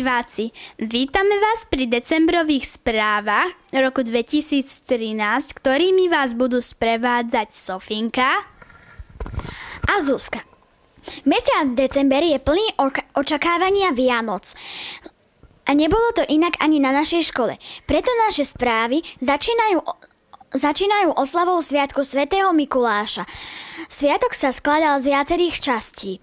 diváci, vítame vás pri decembrových správach roku 2013, ktorými vás budú sprevádzať Sofinka a Zuzka. Mesiac december je plný očakávania Vianoc. A nebolo to inak ani na našej škole. Preto naše správy začínajú oslavou sviatku svätého Mikuláša. Sviatok sa skladal z viacerých častí.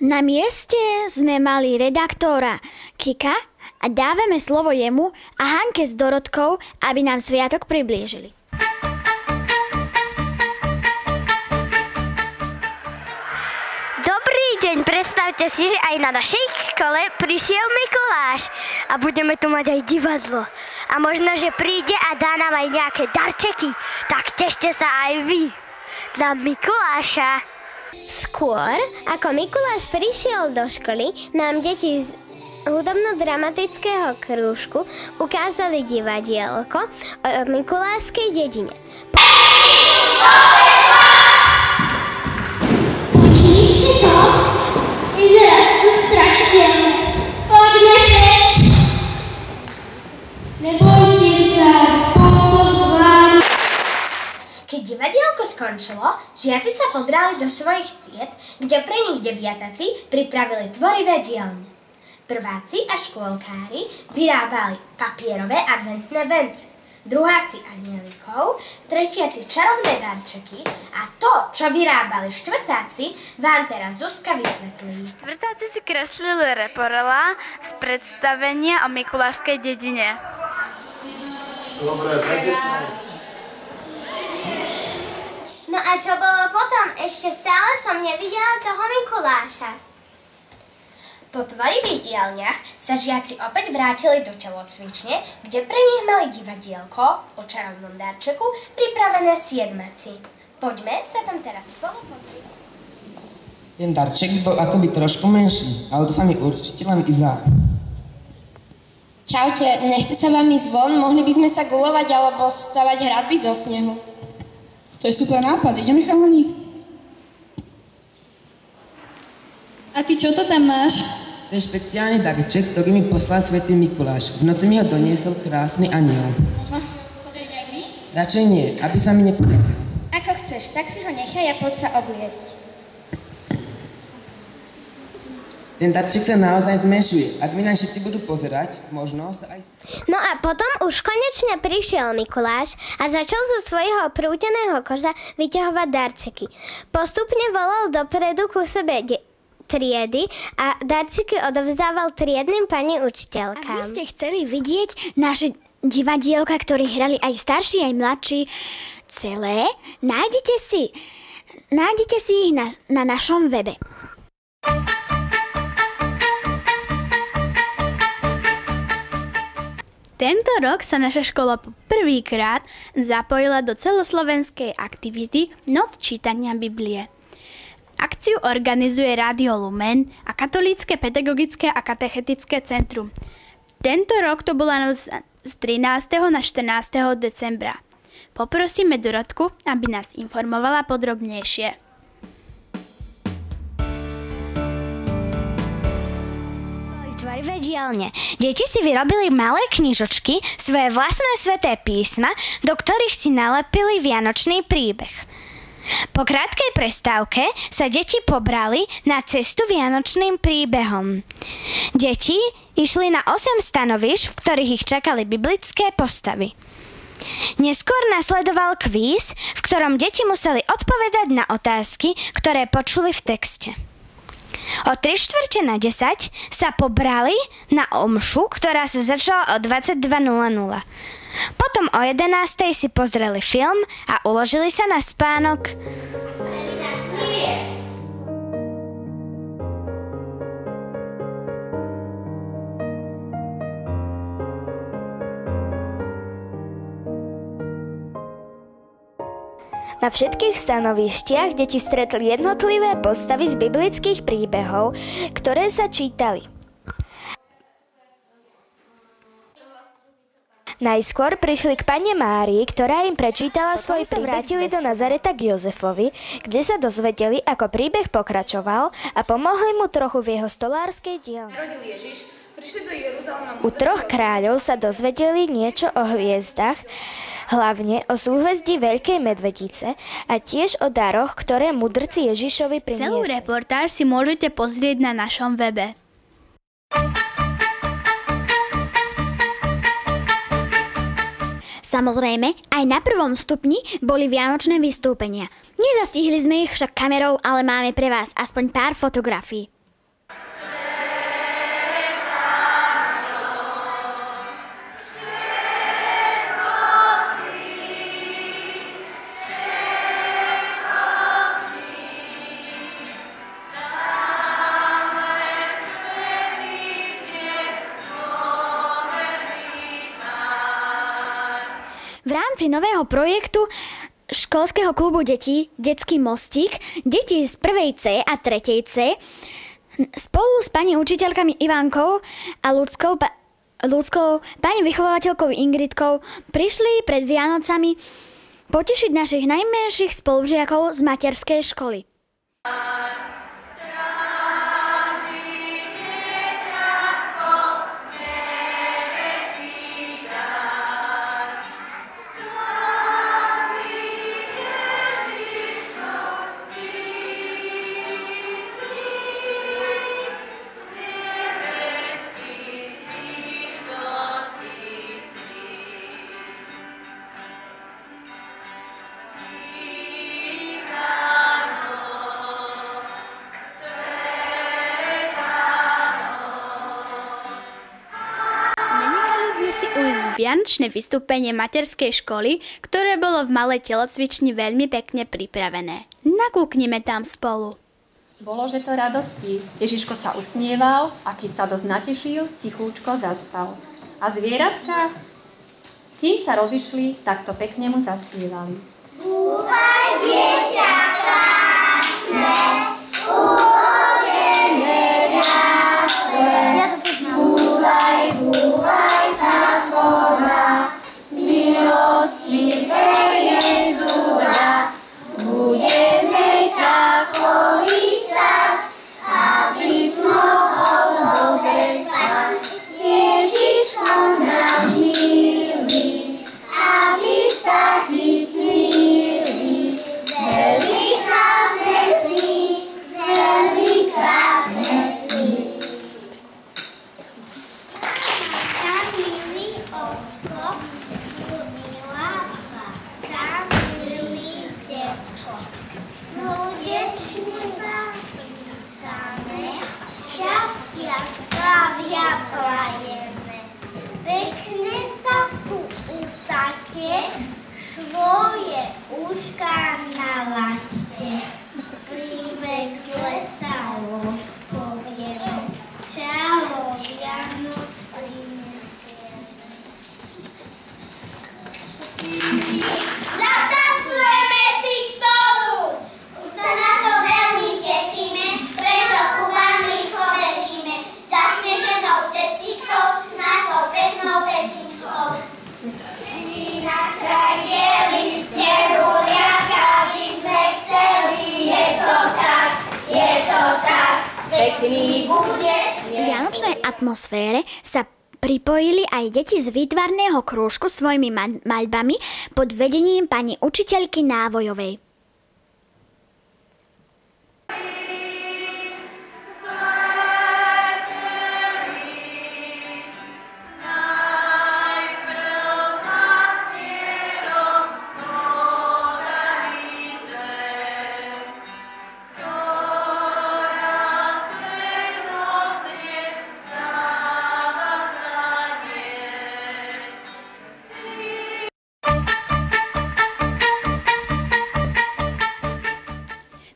Na mieste sme mali redaktora Kika a dávame slovo jemu a Hanke s Dorotkou, aby nám sviatok priblížili. Dobrý deň, predstavte si, že aj na našej škole prišiel Mikuláš a budeme tu mať aj divadlo. A možno, že príde a dá nám aj nejaké darčeky, tak tešte sa aj vy na Mikuláša. Skôr, ako Mikuláš prišiel do školy, nám deti z hudobno-dramatického krúžku ukázali divadielko o mikulášskej dedine. Vidíte to? Vyzerá to strašidelné. Poďme preč. Nebojte sa, spolu zvládnu. Keď divadielko skončilo, žiaci sa pobrali do svojich tried, kde pre nich deviataci pripravili tvorivé dielne. Prváci a škôlkári vyrábali papierové adventné vence, druháci anielikov, tretiaci čarovné darčeky a to, čo vyrábali štvrtáci, vám teraz Zuzka vysvetlí. Štvrtáci si kreslili reporela z predstavenia o mikulášskej dedine. Dobre, No a čo bolo potom? Ešte stále som nevidela toho Mikuláša. Po tvorivých dielniach sa žiaci opäť vrátili do telocvične, kde pre nich mali divadielko o čarovnom darčeku pripravené siedmaci. Poďme sa tam teraz spolu pozrieť. Ten darček bol akoby trošku menší, ale to sa mi určite len izdá. Čaute, nechce sa vám ísť von? Mohli by sme sa gulovať alebo stavať hradby zo snehu. To je super nápad, ideme chalani? A ty čo to tam máš? To je špeciálny darček, ktorý mi poslal svätý Mikuláš. V noci mi ho doniesol krásny aniel. Môžeme pozrieť aj my? Radšej nie, aby sa mi nepodrazil. Ako chceš, tak si ho nechaj a poď sa obliecť. Ten darček sa naozaj zmenšuje. Ak mi na všetci budú pozerať, možno sa aj... No a potom už konečne prišiel Mikuláš a začal zo svojho prúteného koža vyťahovať darčeky. Postupne volal dopredu ku sebe triedy a darčeky odovzdával triednym pani učiteľkám. Ak by ste chceli vidieť naše divadielka, ktoré hrali aj starší, aj mladší, celé, nájdete si ich na našom webe. Tento rok sa naša škola po prvýkrát zapojila do celoslovenskej aktivity Noc čítania Biblie. Akciu organizuje Rádio Lumen a Katolícke pedagogické a katechetické centrum. Tento rok to bola noc z 13. na 14. decembra. Poprosíme Dorotku, aby nás informovala podrobnejšie. Tvorivé dielne. Deti si vyrobili malé knižočky, svoje vlastné sväté písma, do ktorých si nalepili vianočný príbeh. Po krátkej prestávke sa deti pobrali na cestu vianočným príbehom. Deti išli na 8 stanovíš, v ktorých ich čakali biblické postavy. Neskôr nasledoval kvíz, v ktorom deti museli odpovedať na otázky, ktoré počuli v texte. O 9:45 sa pobrali na omšu, ktorá sa začala o 22:00. Potom o 11:00 si pozreli film a uložili sa na spánok. Na všetkých stanovištiach deti stretli jednotlivé postavy z biblických príbehov, ktoré sa čítali. Najskôr prišli k Panne Márii, ktorá im prečítala svoj príbeh. Vrátili do Nazareta k Jozefovi, kde sa dozvedeli, ako príbeh pokračoval a pomohli mu trochu v jeho stolárskej dielni. U troch kráľov sa dozvedeli niečo o hviezdach, hlavne o súhvezdí Veľkej medvedice a tiež o daroch, ktoré mudrci Ježišovi priniesli. Celú reportáž si môžete pozrieť na našom webe. Samozrejme, aj na prvom stupni boli vianočné vystúpenia. Nezastihli sme ich však kamerou, ale máme pre vás aspoň pár fotografií. V rámci nového projektu školského klubu detí Detský mostík deti z 1. C a 3. C spolu s pani učiteľkami Ivankou a Ľudskou, pani vychovateľkou Ingridkou prišli pred Vianocami potešiť našich najmenších spolužiakov z materskej školy. Vianočné vystúpenie materskej školy, ktoré bolo v malej telocvični veľmi pekne pripravené. Nakúknime tam spolu. Bolo, že to radosti. Ježiško sa usmieval a keď sa dosť natešil, tichúčko zaspal. A zvieratka, kým sa rozišli, takto pekne mu zaspievali. Búvaj, dieťa krásne, uložené jasne, búvaj, búvaj, tá chora, milostivé Jezúra, budeme ťa kolísať, aby mohol obecať. Ježiško náš milý, aby sa ti snili, veľmi krásne si, veľmi krásne si. Tá milý ocko, milá babka, milý detko, srdečne vás vítame, šťastia, zdravia prajeme. Pekne sa tu usaďte, svoje ušká nalaďte. Príbeh z lesa rozpovieme, čaro Vianoc prinesieme. Zatancujeme si spolu! Už sa na to veľmi tešíme, preto ku vám rýchlo bežíme. Zasneženou cestičkou, našou peknou pesničkou. Na kraj bielých snehov, by sme chceli, je to tak, pekný bude sneh. V vianočnej atmosfére sa pripojili aj deti z výtvarného krúžku svojimi maľbami pod vedením pani učiteľky Návojovej.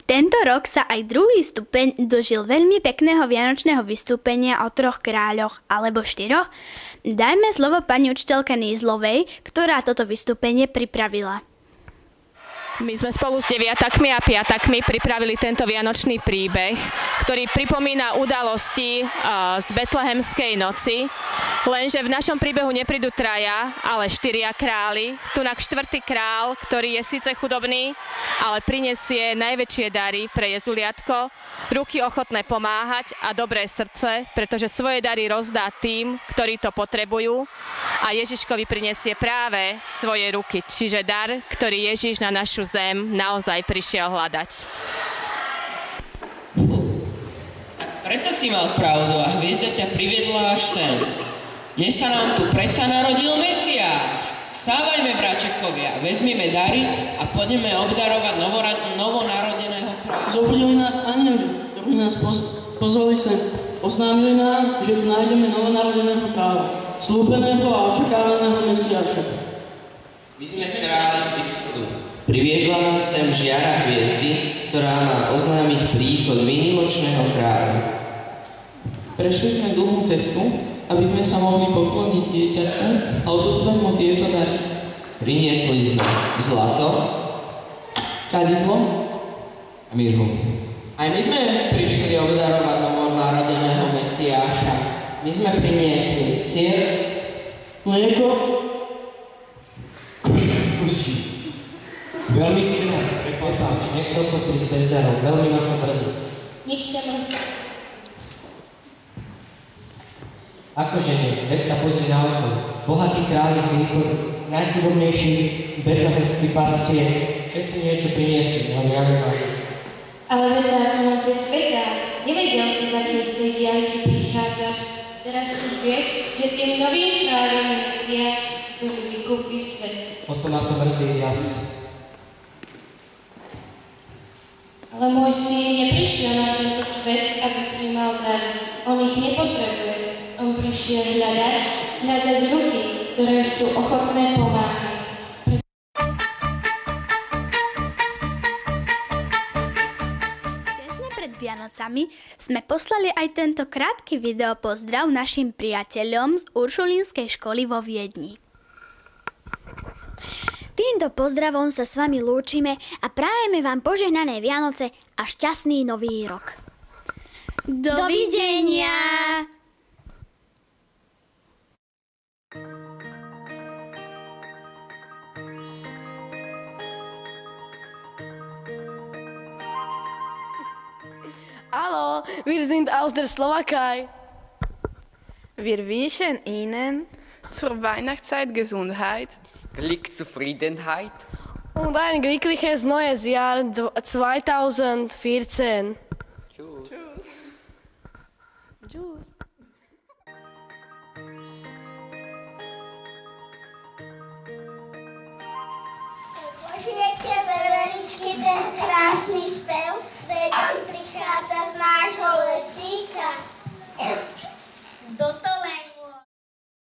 Tento rok sa aj druhý stupeň dožil veľmi pekného vianočného vystúpenia o 3 kráľoch, alebo 4. Dajme slovo pani učiteľke Nízlovej, ktorá toto vystúpenie pripravila. My sme spolu s 9-takmi a 5-takmi pripravili tento vianočný príbeh, ktorý pripomína udalosti z Betlehemskej noci, lenže v našom príbehu neprídu traja, ale 4 králi. Tunak 4. král, ktorý je síce chudobný, ale prinesie najväčšie dary pre Jezuliatko, ruky ochotné pomáhať a dobré srdce, pretože svoje dary rozdá tým, ktorí to potrebujú, a Ježiškovi prinesie práve svoje ruky, čiže dar, ktorý Ježiš na našu zem naozaj prišiel hľadať. Predsa si mal pravdu a hviezda ťa priviedla až sem. Dnes sa nám tu predsa narodil Mesiáš. Stávajme, bračekovia, vezmime dary a poďme obdarovať novonarodeného kráľa. Zobudili nás anjeli, ktorí nás pozvali sem. Oznámili nám, že tu nájdeme novonarodeného kráľa, slúbeného a očakávaného Mesiáša. My sme králi z východu. Priviedla nás sem žiara hviezdy, ktorá má oznámiť príchod minuloročného kráľa. Prešli sme dlhú cestu, aby sme sa mohli pokloniť dieťatku a odovzdať mu tieto dary. Priniesli sme zlato, kadidlo a mirhu. Aj my sme prišli obdarovať novonarodeného Mesiáša. My sme priniesli syr, mlieko. Veľmi si nás prepáč, nechcel som prísť bez darov, veľmi ma to mrzí. Nič ťa mrzí. Akože nie, veď sa pozri na okolo. Bohatí králi z východu, najchudobnejší betlehemský pastier, všetci niečo priniesli, ale ja nemám nič. Ale veď na konci sveta, nevedel si, za kým z tej diaľky prichádzaš. Teraz už vieš, že tým novým kráľom je Mesiáš, ktorý vykúpi svet. O to ma to mrzí viac. Ale môj syn neprišiel na tento svet, aby prijímal dary. On ich nepotrebuje. On prišiel hľadať ruky, ktoré sú ochotné pomáhať. Tesne pred Vianocami sme poslali aj tento krátky video pozdrav našim priateľom z Uršulínskej školy vo Viedni. Týmto pozdravom sa s vami lúčime a prajeme vám požehnané Vianoce a šťastný nový rok. Dovidenia! Hallo, wir sind aus der Slowakei. Wir wünschen Ihnen zur Weihnachtszeit Gesundheit, Glück, Zufriedenheit und ein glückliches neues Jahr 2014. Tschüss. Tschüss.